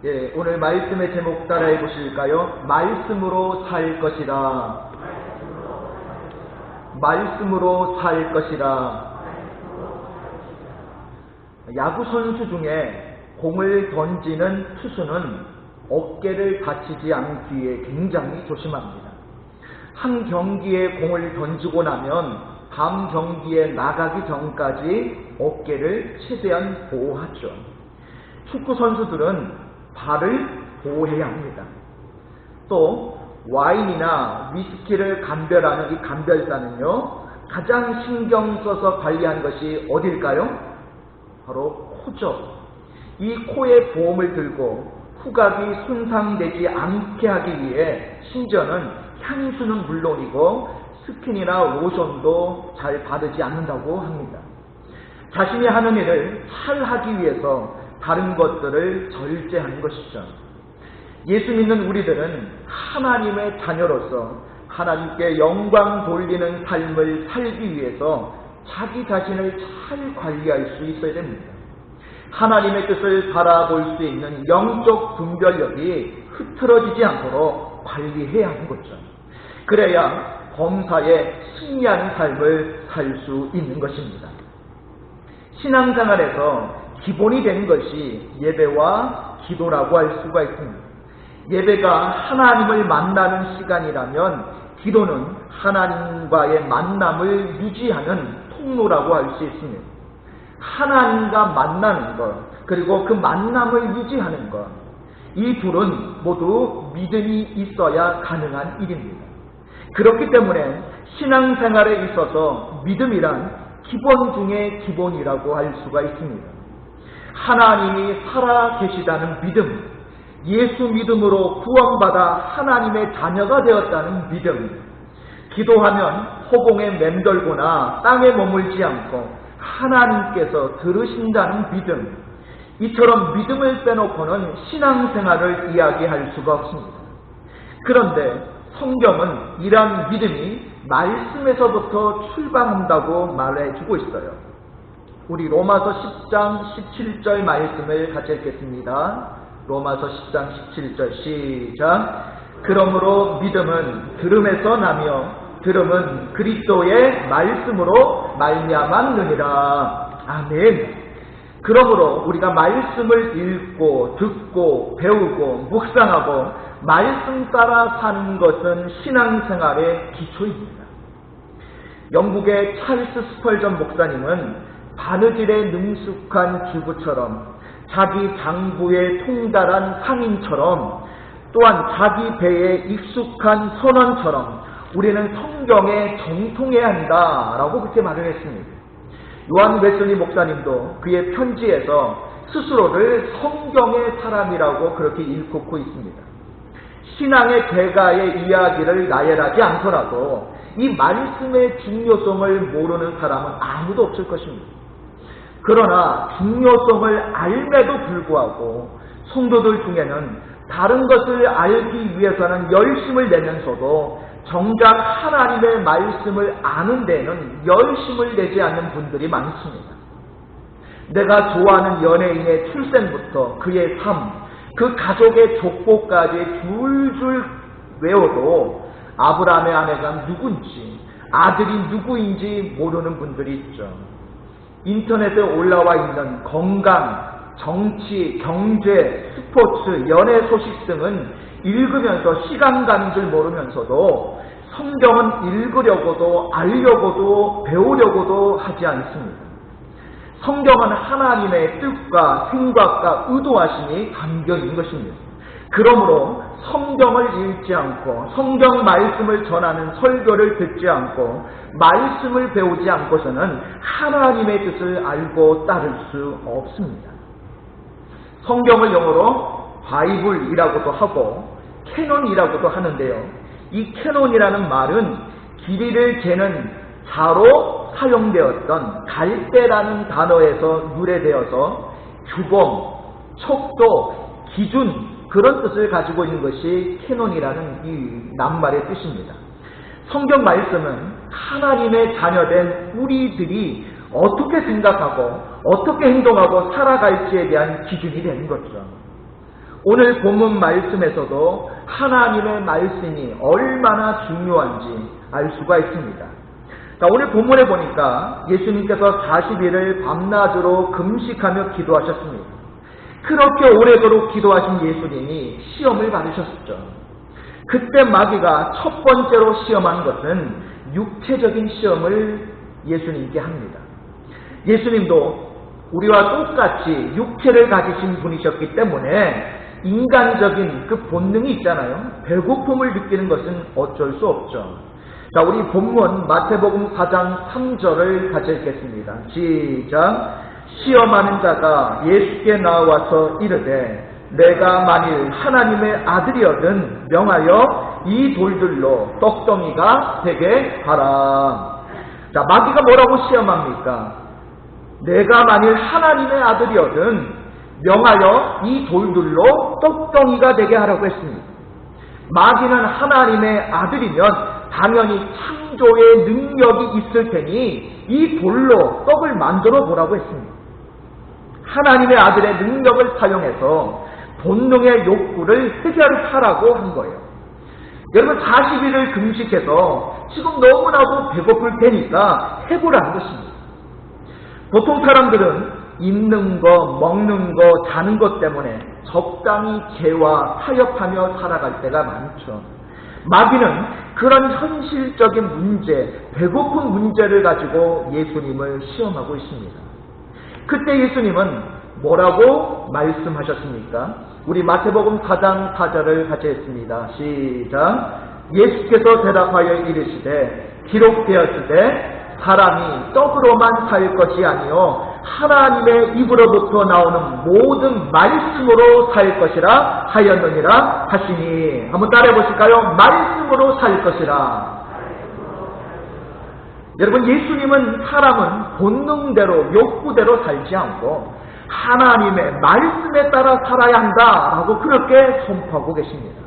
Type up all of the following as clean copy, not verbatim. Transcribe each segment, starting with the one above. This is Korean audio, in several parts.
예, 오늘 말씀의 제목 따라해 보실까요? 말씀으로 살 것이라. 말씀으로 살 것이라. 야구 선수 중에 공을 던지는 투수는 어깨를 다치지 않기에 굉장히 조심합니다. 한 경기에 공을 던지고 나면 다음 경기에 나가기 전까지 어깨를 최대한 보호하죠. 축구 선수들은 발을 보호해야 합니다. 또 와인이나 위스키를 감별하는 이 감별사는요, 가장 신경 써서 관리한 것이 어딜까요? 바로 코죠. 이 코에 보험을 들고 후각이 손상되지 않게 하기 위해 심지어는 향수는 물론이고 스킨이나 로션도 잘 바르지 않는다고 합니다. 자신이 하는 일을 잘 하기 위해서 다른 것들을 절제하는 것이죠. 예수 믿는 우리들은 하나님의 자녀로서 하나님께 영광 돌리는 삶을 살기 위해서 자기 자신을 잘 관리할 수 있어야 됩니다. 하나님의 뜻을 바라볼 수 있는 영적 분별력이 흐트러지지 않도록 관리해야 하는 거죠. 그래야 범사에 승리하는 삶을 살 수 있는 것입니다. 신앙생활에서 기본이 되는 것이 예배와 기도라고 할 수가 있습니다. 예배가 하나님을 만나는 시간이라면 기도는 하나님과의 만남을 유지하는 통로라고 할 수 있습니다. 하나님과 만나는 것, 그리고 그 만남을 유지하는 것, 이 둘은 모두 믿음이 있어야 가능한 일입니다. 그렇기 때문에 신앙생활에 있어서 믿음이란 기본 중에 기본이라고 할 수가 있습니다. 하나님이 살아 계시다는 믿음, 예수 믿음으로 구원받아 하나님의 자녀가 되었다는 믿음, 기도하면 허공에 맴돌거나 땅에 머물지 않고 하나님께서 들으신다는 믿음, 이처럼 믿음을 빼놓고는 신앙생활을 이야기할 수가 없습니다. 그런데 성경은 이러한 믿음이 말씀에서부터 출발한다고 말해주고 있어요. 우리 로마서 10장 17절 말씀을 같이 읽겠습니다. 로마서 10장 17절 시작. 그러므로 믿음은 들음에서 나며 들음은 그리스도의 말씀으로 말미암았느니라. 아멘. 그러므로 우리가 말씀을 읽고 듣고 배우고 묵상하고 말씀 따라 사는 것은 신앙생활의 기초입니다. 영국의 찰스 스펄전 목사님은 바느질에 능숙한 주부처럼 자기 장부에 통달한 상인처럼 또한 자기 배에 익숙한 선원처럼 우리는 성경에 정통해야 한다라고 그렇게 말을 했습니다. 요한 웨슬리 목사님도 그의 편지에서 스스로를 성경의 사람이라고 그렇게 일컫고 있습니다. 신앙의 대가의 이야기를 나열하지 않더라도 이 말씀의 중요성을 모르는 사람은 아무도 없을 것입니다. 그러나 중요성을 알매도 불구하고 성도들 중에는 다른 것을 알기 위해서는 열심을 내면서도 정작 하나님의 말씀을 아는 데에는 열심을 내지 않는 분들이 많습니다. 내가 좋아하는 연예인의 출생부터 그의 삶, 그 가족의 족보까지 줄줄 외워도 아브라함의 아내가 누군지, 아들이 누구인지 모르는 분들이 있죠. 인터넷에 올라와 있는 건강, 정치, 경제, 스포츠, 연애 소식 등은 읽으면서 시간 가는 줄 모르면서도 성경은 읽으려고도 알려고도 배우려고도 하지 않습니다. 성경은 하나님의 뜻과 생각과 의도하심이 담겨 있는 것입니다. 그러므로 성경을 읽지 않고 성경 말씀을 전하는 설교를 듣지 않고 말씀을 배우지 않고서는 하나님의 뜻을 알고 따를 수 없습니다. 성경을 영어로 바이블이라고도 하고 캐논이라고도 하는데요. 이 캐논이라는 말은 길이를 재는 자로 사용되었던 갈대라는 단어에서 유래되어서 규범, 척도, 기준, 그런 뜻을 가지고 있는 것이 캐논이라는 이 낱말의 뜻입니다. 성경 말씀은 하나님의 자녀된 우리들이 어떻게 생각하고 어떻게 행동하고 살아갈지에 대한 기준이 되는 거죠. 오늘 본문 말씀에서도 하나님의 말씀이 얼마나 중요한지 알 수가 있습니다. 자, 오늘 본문에 보니까 예수님께서 40일을 밤낮으로 금식하며 기도하셨습니다. 그렇게 오래도록 기도하신 예수님이 시험을 받으셨죠. 그때 마귀가 첫 번째로 시험한 것은 육체적인 시험을 예수님께 합니다. 예수님도 우리와 똑같이 육체를 가지신 분이셨기 때문에 인간적인 그 본능이 있잖아요. 배고픔을 느끼는 것은 어쩔 수 없죠. 자, 우리 본문 마태복음 4장 3절을 같이 읽겠습니다. 시작. 시험하는 자가 예수께 나와서 이르되 내가 만일 하나님의 아들이거든 명하여 이 돌들로 떡덩이가 되게 하라. 자, 마귀가 뭐라고 시험합니까? 내가 만일 하나님의 아들이거든 명하여 이 돌들로 떡덩이가 되게 하라고 했습니다. 마귀는 하나님의 아들이면 당연히 창조의 능력이 있을 테니 이 돌로 떡을 만들어 보라고 했습니다. 하나님의 아들의 능력을 사용해서 본능의 욕구를 해결하라고 한 거예요. 여러분 40일을 금식해서 지금 너무나도 배고플 테니까 해보라는 것입니다. 보통 사람들은 입는 거, 먹는 거, 자는 것 때문에 적당히 죄와 타협하며 살아갈 때가 많죠. 마귀는 그런 현실적인 문제, 배고픈 문제를 가지고 예수님을 시험하고 있습니다. 그때 예수님은 뭐라고 말씀하셨습니까? 우리 마태복음 4장 4절을 같이 했습니다. 시작. 예수께서 대답하여 이르시되 기록되었으되 사람이 떡으로만 살 것이 아니요 하나님의 입으로부터 나오는 모든 말씀으로 살 것이라 하였느니라 하시니. 한번 따라해 보실까요? 말씀으로 살 것이라. 여러분 예수님은 사람은 본능대로 욕구대로 살지 않고 하나님의 말씀에 따라 살아야 한다라고 그렇게 선포하고 계십니다.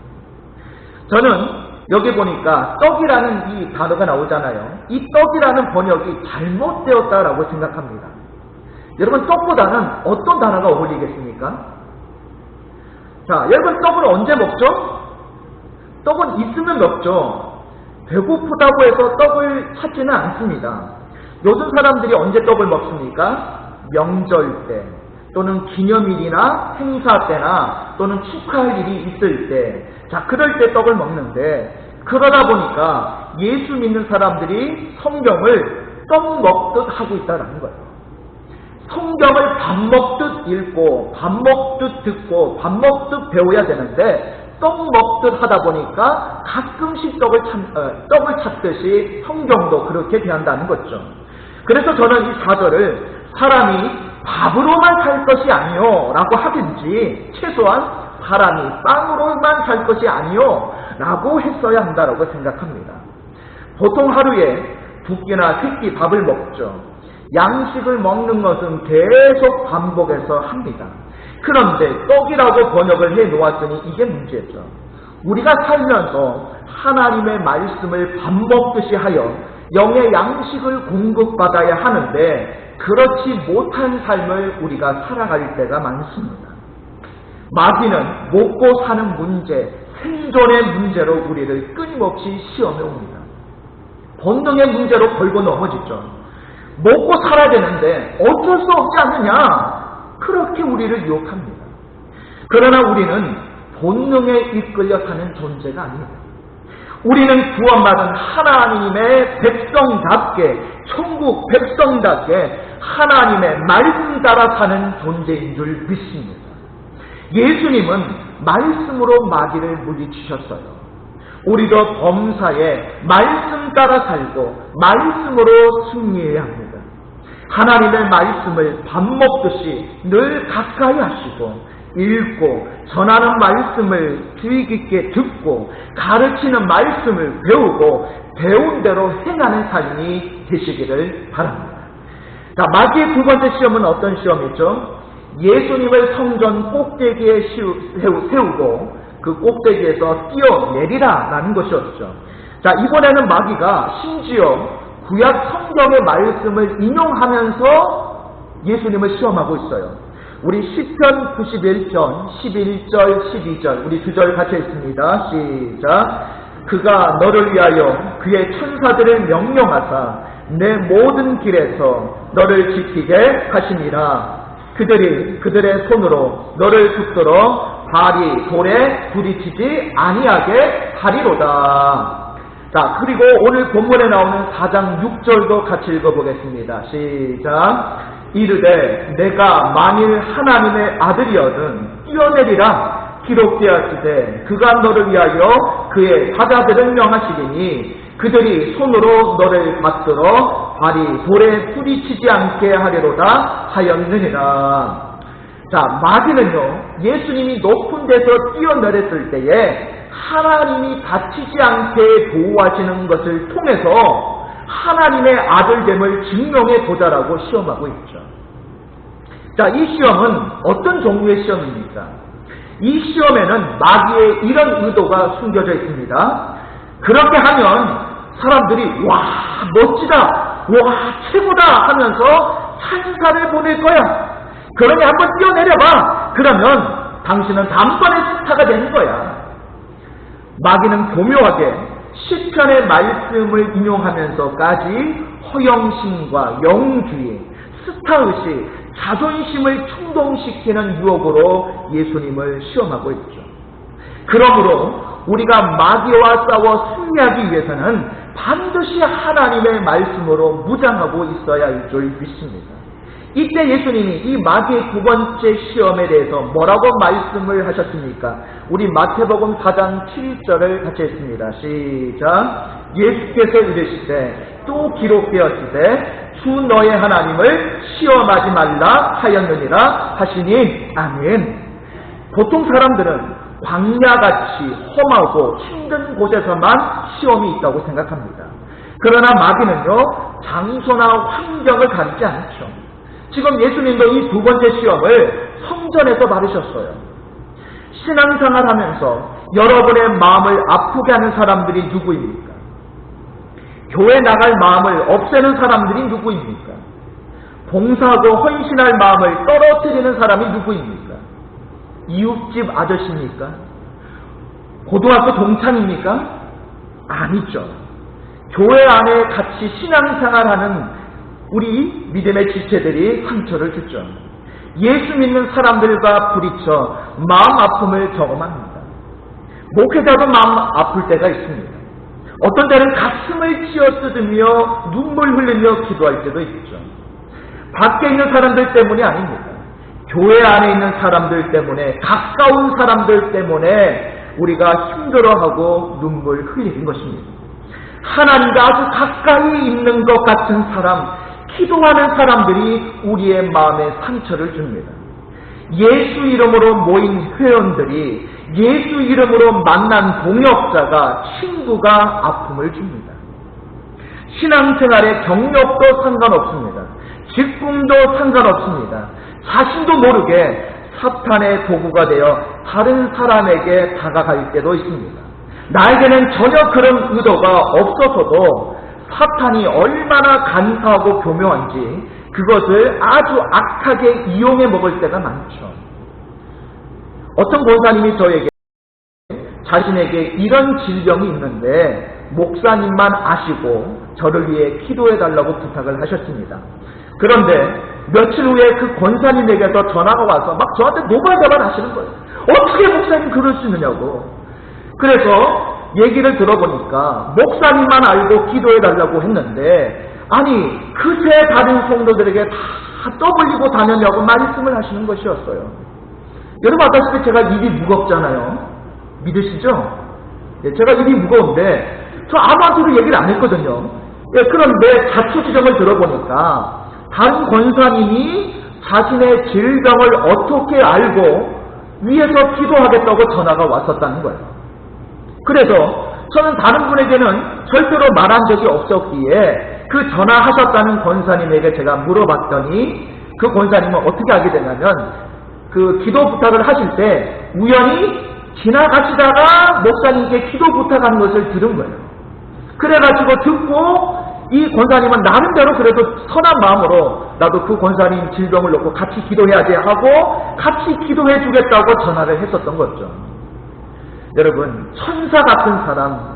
저는 여기 보니까 떡이라는 이 단어가 나오잖아요. 이 떡이라는 번역이 잘못되었다라고 생각합니다. 여러분 떡보다는 어떤 단어가 어울리겠습니까? 자, 여러분 떡을 언제 먹죠? 떡은 있으면 먹죠. 배고프다고 해서 떡을 찾지는 않습니다. 요즘 사람들이 언제 떡을 먹습니까? 명절 때 또는 기념일이나 행사 때나 또는 축하할 일이 있을 때, 자 그럴 때 떡을 먹는데, 그러다 보니까 예수 믿는 사람들이 성경을 떡 먹듯 하고 있다는 거예요. 성경을 밥 먹듯 읽고 밥 먹듯 듣고 밥 먹듯 배워야 되는데 떡 먹듯 하다 보니까 가끔씩 떡을 찾듯이 성경도 그렇게 대한다는 거죠. 그래서 저는 이 4절을 사람이 밥으로만 살 것이 아니요 라고 하든지 최소한 사람이 빵으로만 살 것이 아니요 라고 했어야 한다고 생각합니다. 보통 하루에 2끼나 3끼 밥을 먹죠. 양식을 먹는 것은 계속 반복해서 합니다. 그런데 떡이라고 번역을 해 놓았으니 이게 문제죠. 우리가 살면서 하나님의 말씀을 밥 먹듯이 하여 영의 양식을 공급받아야 하는데 그렇지 못한 삶을 우리가 살아갈 때가 많습니다. 마귀는 먹고 사는 문제, 생존의 문제로 우리를 끊임없이 시험해 옵니다. 본능의 문제로 걸고 넘어지죠. 먹고 살아야 되는데 어쩔 수 없지 않느냐, 그렇게 우리를 유혹합니다. 그러나 우리는 본능에 이끌려 사는 존재가 아닙니다. 우리는 구원받은 하나님의 백성답게, 천국 백성답게 하나님의 말씀 따라 사는 존재인 줄 믿습니다. 예수님은 말씀으로 마귀를 물리치셨어요. 우리도 범사에 말씀 따라 살고 말씀으로 승리해야 합니다. 하나님의 말씀을 밥 먹듯이 늘 가까이 하시고 읽고 전하는 말씀을 주의 깊게 듣고 가르치는 말씀을 배우고 배운 대로 행하는 삶이 되시기를 바랍니다. 자, 마귀의 두 번째 시험은 어떤 시험이죠? 예수님을 성전 꼭대기에 세우고 그 꼭대기에서 뛰어내리라 라는 것이었죠. 자, 이번에는 마귀가 심지어 구약 성경의 말씀을 인용하면서 예수님을 시험하고 있어요. 우리 시편 91편 11절 12절 우리 두 절 같이 읽습니다. 시작. 그가 너를 위하여 그의 천사들을 명령하사 내 모든 길에서 너를 지키게 하시니라. 그들이 그들의 손으로 너를 붙들어 발이 돌에 부딪히지 아니하게 하리로다. 자, 그리고 오늘 본문에 나오는 4장 6절도 같이 읽어보겠습니다. 시작. 이르되 내가 만일 하나님의 아들이어든 뛰어내리라. 기록되었으되 그가 너를 위하여 그의 사자들을 명하시리니 그들이 손으로 너를 받들어 발이 돌에 부딪히지 않게 하리로다 하였느니라. 자, 마귀는요, 예수님이 높은 데서 뛰어내렸을 때에 하나님이 다치지 않게 보호하시는 것을 통해서 하나님의 아들됨을 증명해 보자라고 시험하고 있죠. 자, 이 시험은 어떤 종류의 시험입니까? 이 시험에는 마귀의 이런 의도가 숨겨져 있습니다. 그렇게 하면 사람들이 와 멋지다, 와 최고다 하면서 찬사를 보낼 거야. 그러니 한번 뛰어내려봐. 그러면 당신은 단번에 스타가 되는 거야. 마귀는 교묘하게 시편의 말씀을 인용하면서까지 허영심과 영주의, 스타의식, 자존심을 충동시키는 유혹으로 예수님을 시험하고 있죠. 그러므로 우리가 마귀와 싸워 승리하기 위해서는 반드시 하나님의 말씀으로 무장하고 있어야 할 줄 믿습니다. 이때 예수님이 이 마귀의 두 번째 시험에 대해서 뭐라고 말씀을 하셨습니까? 우리 마태복음 4장 7절을 같이 읽습니다. 시작. 예수께서 이르시되 또 기록되었으되 주 너의 하나님을 시험하지 말라 하였느니라 하시니 아멘. 보통 사람들은 광야같이 험하고 힘든 곳에서만 시험이 있다고 생각합니다. 그러나 마귀는요, 장소나 환경을 가리지 않죠. 지금 예수님도 이 두 번째 시험을 성전에서 받으셨어요. 신앙생활 하면서 여러분의 마음을 아프게 하는 사람들이 누구입니까? 교회 나갈 마음을 없애는 사람들이 누구입니까? 봉사하고 헌신할 마음을 떨어뜨리는 사람이 누구입니까? 이웃집 아저씨입니까? 고등학교 동창입니까? 아니죠. 교회 안에 같이 신앙생활하는 우리 믿음의 지체들이 상처를 주죠. 예수 믿는 사람들과 부딪혀 마음 아픔을 경험합니다. 목회자도 마음 아플 때가 있습니다. 어떤 때는 가슴을 쥐어뜯으며 눈물 흘리며 기도할 때도 있죠. 밖에 있는 사람들 때문이 아닙니다. 교회 안에 있는 사람들 때문에, 가까운 사람들 때문에 우리가 힘들어하고 눈물 흘리는 것입니다. 하나님과 아주 가까이 있는 것 같은 사람, 기도하는 사람들이 우리의 마음에 상처를 줍니다. 예수 이름으로 모인 회원들이, 예수 이름으로 만난 동역자가, 친구가 아픔을 줍니다. 신앙생활의 경력도 상관없습니다. 직분도 상관없습니다. 자신도 모르게 사탄의 도구가 되어 다른 사람에게 다가갈 때도 있습니다. 나에게는 전혀 그런 의도가 없어서도 사탄이 얼마나 간사하고 교묘한지 그것을 아주 악하게 이용해 먹을 때가 많죠. 어떤 권사님이 저에게 자신에게 이런 질병이 있는데 목사님만 아시고 저를 위해 기도해 달라고 부탁을 하셨습니다. 그런데 며칠 후에 그 권사님에게서 전화가 와서 막 저한테 노발대발 하시는 거예요. 어떻게 목사님 그럴 수 있느냐고. 그래서 얘기를 들어보니까 목사님만 알고 기도해 달라고 했는데, 아니 그새 다른 성도들에게 다 떠벌리고 다녔냐고 말씀을 하시는 것이었어요. 여러분 아다시피 제가 입이 무겁잖아요. 믿으시죠? 예, 제가 입이 무거운데 저 아무한테도 얘기를 안 했거든요. 예, 그런데 자초지정을 들어보니까 다른 권사님이 자신의 질병을 어떻게 알고 위에서 기도하겠다고 전화가 왔었다는 거예요. 그래서 저는 다른 분에게는 절대로 말한 적이 없었기에 그 전화하셨다는 권사님에게 제가 물어봤더니 그 권사님은 어떻게 알게 되냐면 그 기도 부탁을 하실 때 우연히 지나가시다가 목사님께 기도 부탁하는 것을 들은 거예요. 그래가지고 듣고 이 권사님은 나름대로 그래도 선한 마음으로 나도 그 권사님 질병을 놓고 같이 기도해야지 하고 같이 기도해 주겠다고 전화를 했었던 거죠. 여러분, 천사 같은 사람,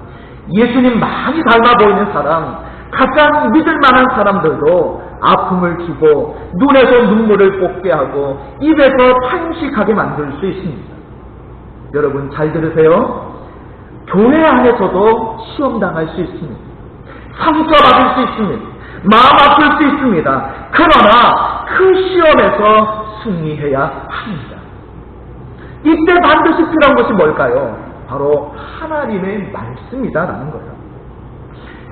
예수님 많이 닮아 보이는 사람, 가장 믿을 만한 사람들도 아픔을 주고 눈에서 눈물을 뽑게 하고 입에서 탄식하게 만들 수 있습니다. 여러분 잘 들으세요. 교회 안에서도 시험당할 수 있습니다. 상처받을 수 있습니다. 마음 아플 수 있습니다. 그러나 그 시험에서 승리해야 합니다. 이때 반드시 필요한 것이 뭘까요? 바로 하나님의 말씀이다라는 거예요.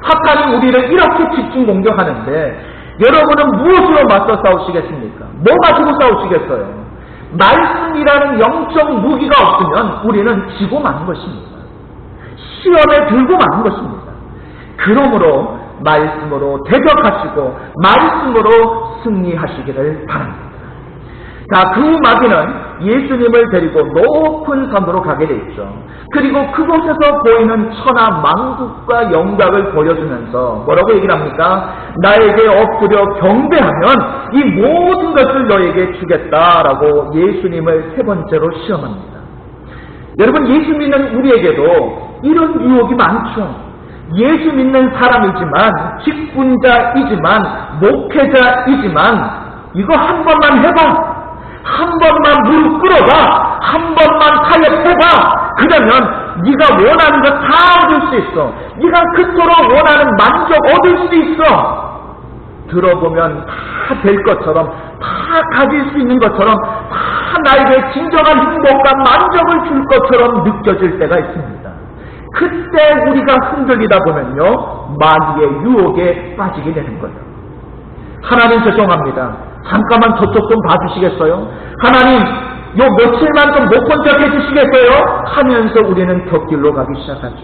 사탄이 우리를 이렇게 집중 공격하는데 여러분은 무엇으로 맞서 싸우시겠습니까? 뭐 가지고 싸우시겠어요? 말씀이라는 영적 무기가 없으면 우리는 지고 마는 것입니다. 시험에 들고 마는 것입니다. 그러므로 말씀으로 대적하시고 말씀으로 승리하시기를 바랍니다. 자, 그 후 마귀는 예수님을 데리고 높은 산으로 가게 돼 있죠. 그리고 그곳에서 보이는 천하 만국과 영광을 보여주면서 뭐라고 얘기를 합니까? 나에게 엎드려 경배하면 이 모든 것을 너에게 주겠다라고 예수님을 세 번째로 시험합니다. 여러분, 예수 믿는 우리에게도 이런 유혹이 많죠. 예수 믿는 사람이지만, 직분자이지만, 목회자이지만 이거 한 번만 해봐. 한 번만 무릎 꿇어봐. 한 번만 타협해봐. 그러면 네가 원하는 거 다 얻을 수 있어. 네가 그토록 원하는 만족 얻을 수 있어. 들어보면 다 될 것처럼, 다 가질 수 있는 것처럼, 다 나에게 진정한 행복과 만족을 줄 것처럼 느껴질 때가 있습니다. 그때 우리가 흔들리다 보면요, 마귀의 유혹에 빠지게 되는 거예요. 하나님 죄송합니다. 잠깐만 저쪽 좀 봐주시겠어요? 하나님 요 며칠만 좀 못 본 척 해주시겠어요? 하면서 우리는 곁길로 가기 시작하죠.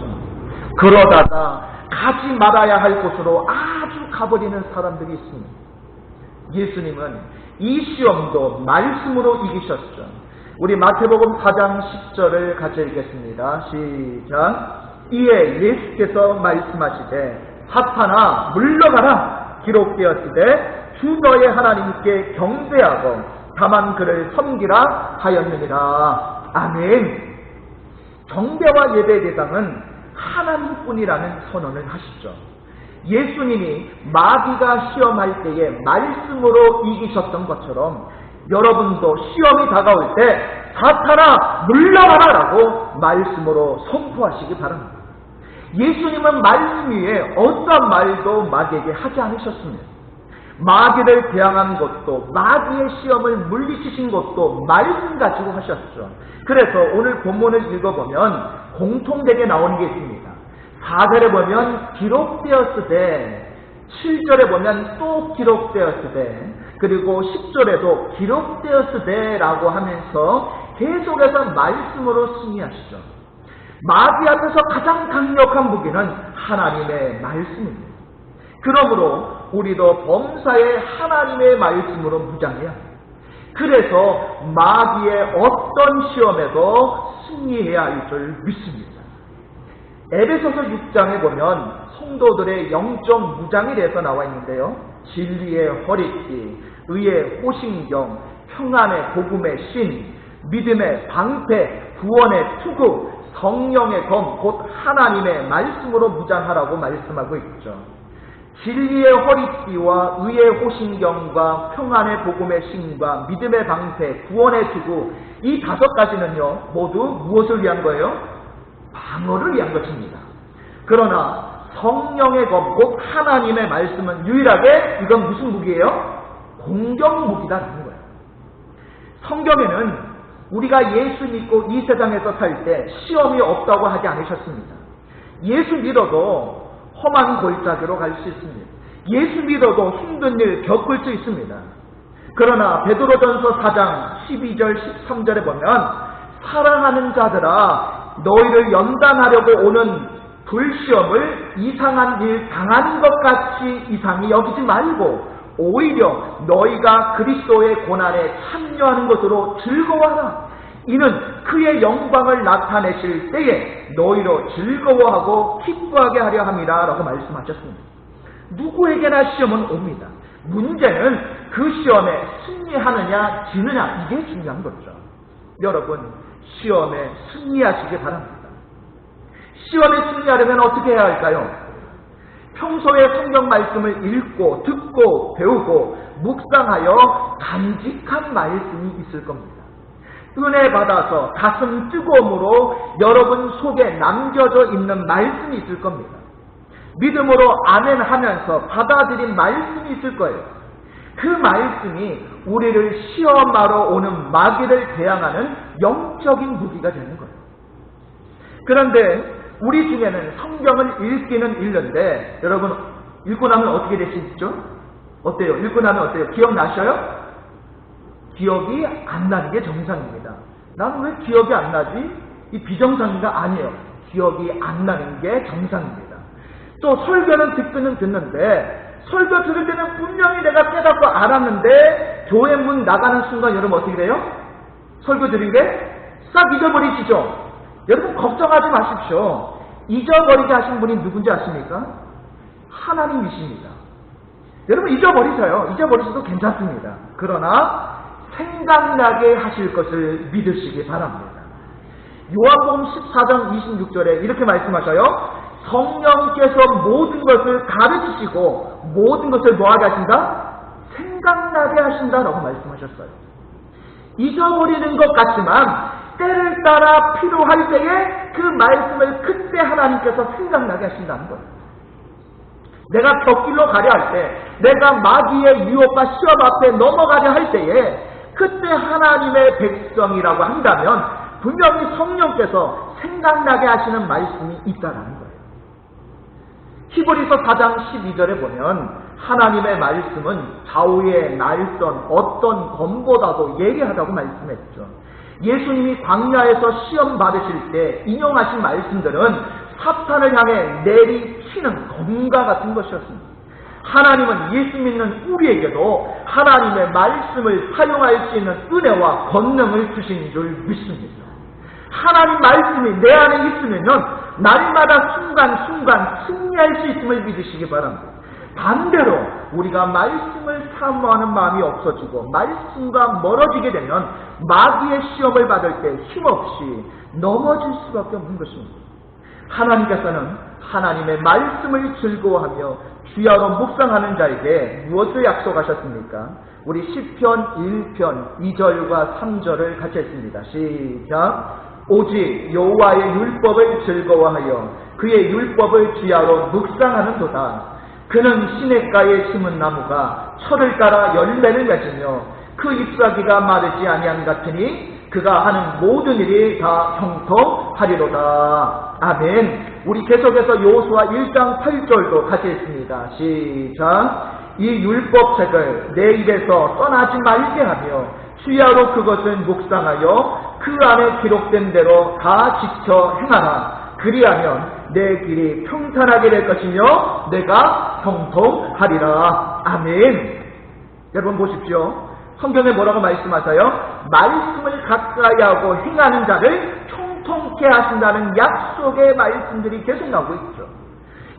그러다가 가지 말아야 할 곳으로 아주 가버리는 사람들이 있습니다. 예수님은 이 시험도 말씀으로 이기셨죠. 우리 마태복음 4장 10절을 같이 읽겠습니다. 시작. 이에 예수께서 말씀하시되 사탄아 물러가라. 기록되었으되 주 너의 하나님께 경배하고 다만 그를 섬기라 하였느니라. 아멘. 경배와 예배의 대상은 하나님뿐이라는 선언을 하시죠. 예수님이 마귀가 시험할 때에 말씀으로 이기셨던 것처럼 여러분도 시험이 다가올 때 사탄아 물러가라라고 말씀으로 선포하시기 바랍니다. 예수님은 말씀 위에 어떠한 말도 마귀에게 하지 않으셨습니다. 마귀를 대항한 것도, 마귀의 시험을 물리치신 것도 말씀 가지고 하셨죠. 그래서 오늘 본문을 읽어보면 공통되게 나오는 게 있습니다. 4절에 보면 기록되었으되, 7절에 보면 또 기록되었으되, 그리고 10절에도 기록되었으되 라고 하면서 계속해서 말씀으로 승리하시죠. 마귀 앞에서 가장 강력한 무기는 하나님의 말씀입니다. 그러므로 우리도 범사에 하나님의 말씀으로 무장해야 합니다. 그래서 마귀의 어떤 시험에도 승리해야 할 줄 믿습니다. 에베소서 6장에 보면 성도들의 영적 무장에 대해서 나와 있는데요. 진리의 허리띠, 의의 호신경, 평안의 복음의 신, 믿음의 방패, 구원의 투구, 성령의 검, 곧 하나님의 말씀으로 무장하라고 말씀하고 있죠. 진리의 허리띠와 의의 호신경과 평안의 복음의 신과 믿음의 방패, 구원의 투구, 이 5가지는요 모두 무엇을 위한 거예요? 방어를 위한 것입니다. 그러나 성령의 검, 곧 하나님의 말씀은 유일하게 이건 무슨 무기예요? 공격 무기다라는 거예요. 성경에는 우리가 예수 믿고 이 세상에서 살 때 시험이 없다고 하지 않으셨습니다. 예수 믿어도 험한 골짜기로 갈 수 있습니다. 예수 믿어도 힘든 일 겪을 수 있습니다. 그러나 베드로전서 4장 12절 13절에 보면 사랑하는 자들아 너희를 연단하려고 오는 불시험을 이상한 일 당한 것 같이 이상히 여기지 말고 오히려 너희가 그리스도의 고난에 참여하는 것으로 즐거워하라. 이는 그의 영광을 나타내실 때에 너희로 즐거워하고 기뻐하게 하려 함이라 라고 말씀하셨습니다. 누구에게나 시험은 옵니다. 문제는 그 시험에 승리하느냐 지느냐 이게 중요한 거죠. 여러분 시험에 승리하시기 바랍니다. 시험에 승리하려면 어떻게 해야 할까요? 평소에 성경 말씀을 읽고 듣고 배우고 묵상하여 간직한 말씀이 있을 겁니다. 은혜 받아서 가슴 뜨거움으로 여러분 속에 남겨져 있는 말씀이 있을 겁니다. 믿음으로 아멘 하면서 받아들인 말씀이 있을 거예요. 그 말씀이 우리를 시험하러 오는 마귀를 대항하는 영적인 무기가 되는 거예요. 그런데 우리 중에는 성경을 읽기는 읽는데 여러분 읽고 나면 어떻게 되시죠? 어때요? 읽고 나면 어때요? 기억나셔요? 기억이 안 나는 게 정상입니다. 나는 왜 기억이 안 나지? 이 비정상인가? 아니에요. 기억이 안 나는 게 정상입니다. 또 설교는 듣기는 듣는데 설교 들을 때는 분명히 내가 깨닫고 알았는데 교회 문 나가는 순간 여러분 어떻게 돼요? 설교 들은 게 싹 잊어버리시죠? 여러분 걱정하지 마십시오. 잊어버리게 하신 분이 누군지 아십니까? 하나님이십니다. 여러분 잊어버리세요. 잊어버리셔도 괜찮습니다. 그러나 생각나게 하실 것을 믿으시기 바랍니다. 요한복음 14장 26절에 이렇게 말씀하셔요. 성령께서 모든 것을 가르치시고 모든 것을 뭐하게 하신다? 생각나게 하신다라고 말씀하셨어요. 잊어버리는 것 같지만 때를 따라 필요할 때에 그 말씀을 그때 하나님께서 생각나게 하신다는 거예요. 내가 벽길로 가려 할 때, 내가 마귀의 유혹과 시험 앞에 넘어가려 할 때에 그때 하나님의 백성이라고 한다면 분명히 성령께서 생각나게 하시는 말씀이 있다는 거예요. 히브리서 4장 12절에 보면 하나님의 말씀은 좌우의 날선 어떤 검보다도 예리하다고 말씀했죠. 예수님이 광야에서 시험 받으실 때 인용하신 말씀들은 사탄을 향해 내리치는 검과 같은 것이었습니다. 하나님은 예수 믿는 우리에게도 하나님의 말씀을 사용할 수 있는 은혜와 권능을 주신 줄 믿습니다. 하나님 말씀이 내 안에 있으면 날마다 순간순간 승리할 수 있음을 믿으시기 바랍니다. 반대로 우리가 말씀을 사모하는 마음이 없어지고 말씀과 멀어지게 되면 마귀의 시험을 받을 때 힘없이 넘어질 수밖에 없는 것입니다. 하나님께서는 하나님의 말씀을 즐거워하며 주야로 묵상하는 자에게 무엇을 약속하셨습니까? 우리 시편 1편 2절과 3절을 같이 했습니다. 시작. 오직 여호와의 율법을 즐거워하여 그의 율법을 주야로 묵상하는도다. 그는 시냇가에 심은 나무가 철을 따라 열매를 맺으며 그 잎사귀가 마르지 아니함 같으니 그가 하는 모든 일이 다 형통하리로다. 아멘. 우리 계속해서 여호수아 1장 8절도 같이 했습니다. 시작. 이 율법책을 내 입에서 떠나지 말게 하며 주야로 그것을 묵상하여 그 안에 기록된 대로 다 지켜 행하라. 그리하면 내 길이 평탄하게 될 것이며 내가 형통하리라. 아멘. 여러분 보십시오. 성경에 뭐라고 말씀하세요? 말씀을 가까이 하고 행하는 자를 형통케 하신다는 약속의 말씀들이 계속 나오고 있죠.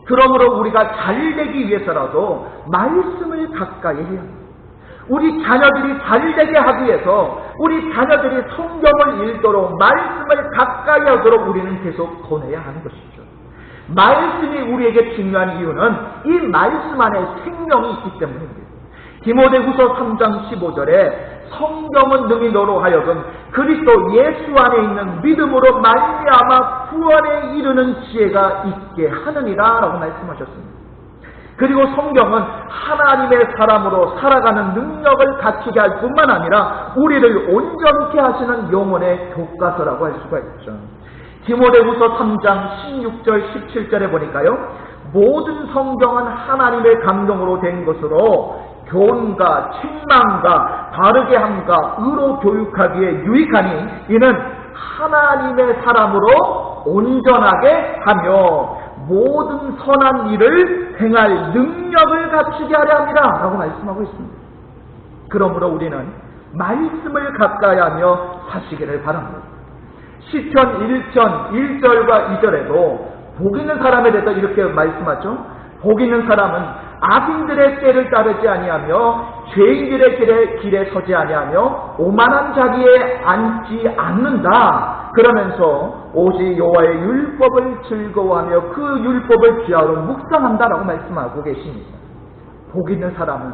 그러므로 우리가 잘되기 위해서라도 말씀을 가까이 해야 합니다. 우리 자녀들이 잘되게 하기 위해서 우리 자녀들이 성경을 읽도록 말씀을 가까이 하도록 우리는 계속 보내야 하는 것이죠. 말씀이 우리에게 중요한 이유는 이 말씀 안에 생명이 있기 때문입니다. 디모데후서 3장 15절에 성경은 능히 너로 하여금 그리스도 예수 안에 있는 믿음으로 말미암아 구원에 이르는 지혜가 있게 하느니라 라고 말씀하셨습니다. 그리고 성경은 하나님의 사람으로 살아가는 능력을 갖추게 할 뿐만 아니라 우리를 온전케 하시는 영혼의 교과서라고 할 수가 있죠. 디모데후서 3장 16절 17절에 보니까요. 모든 성경은 하나님의 감동으로 된 것으로 교훈과 책망과 바르게 함과 의로 교육하기에 유익하니 이는 하나님의 사람으로 온전하게 하며 모든 선한 일을 행할 능력을 갖추게 하려 합니다 라고 말씀하고 있습니다. 그러므로 우리는 말씀을 가까이 하며 사시기를 바랍니다. 시편 1편 1절과 2절에도 복 있는 사람에 대해서 이렇게 말씀하죠. 복 있는 사람은 악인들의 꾀를 따르지 아니하며 죄인들의 길에 서지 아니하며 오만한 자리에 앉지 않는다. 그러면서 오직 여호와의 율법을 즐거워하며 그 율법을 귀하로 묵상한다라고 말씀하고 계십니다. 복 있는 사람은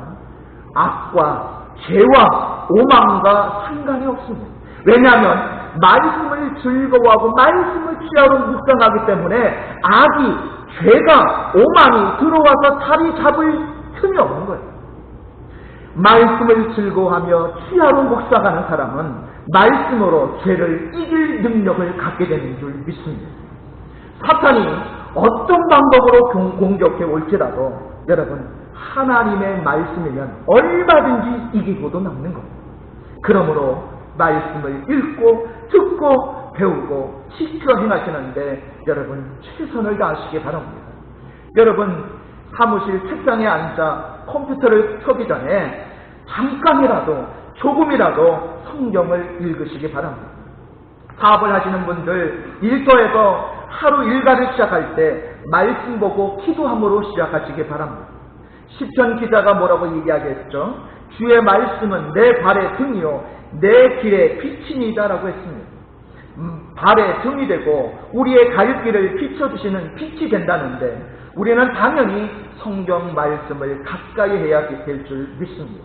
악과 죄와 오만과 상관이 없습니다. 왜냐하면 말씀을 즐거워하고 말씀을 귀하로 묵상하기 때문에 악이, 죄가, 오만이 들어와서 자리 잡을 틈이 없는 거예요. 말씀을 즐거워하며 취하로 묵상하는 사람은 말씀으로 죄를 이길 능력을 갖게 되는 줄 믿습니다. 사탄이 어떤 방법으로 공격해 올지라도 여러분, 하나님의 말씀이면 얼마든지 이기고도 남는 겁니다. 그러므로 말씀을 읽고 듣고 배우고 지켜 행하시는데 여러분 최선을 다하시기 바랍니다. 여러분 사무실 책상에 앉아 컴퓨터를 켜기 전에 잠깐이라도 조금이라도 성경을 읽으시기 바랍니다. 사업을 하시는 분들 일터에서 하루 일과를 시작할 때 말씀 보고 기도함으로 시작하시기 바랍니다. 시편 기자가 뭐라고 얘기하겠죠? 주의 말씀은 내 발의 등이요 내 길의 빛이니이다라고 했습니다. 발의 등이 되고 우리의 갈 길을 비춰주시는 빛이 된다는데 우리는 당연히 성경 말씀을 가까이 해야 될 줄 믿습니다.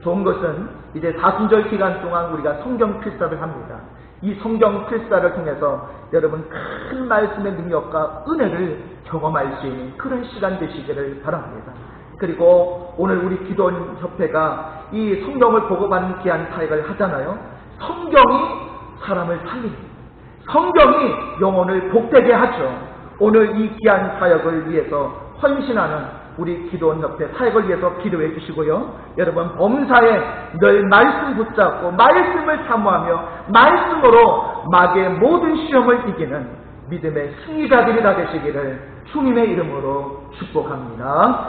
좋은 것은 이제 사순절 기간 동안 우리가 성경 필사를 합니다. 이 성경 필사를 통해서 여러분 큰 말씀의 능력과 은혜를 경험할 수 있는 그런 시간 되시기를 바랍니다. 그리고 오늘 우리 기도원협회가 이 성경을 보고받는 귀한 사역을 하잖아요. 성경이 사람을 살립니다. 성경이 영혼을 복되게 하죠. 오늘 이 귀한 사역을 위해서 헌신하는 우리 기도원협회 사역을 위해서 기도해 주시고요. 여러분 범사에 늘 말씀 붙잡고 말씀을 사모하며 말씀으로 마귀의 모든 시험을 이기는 믿음의 승리자들이 다 되시기를 주님의 이름으로 축복합니다.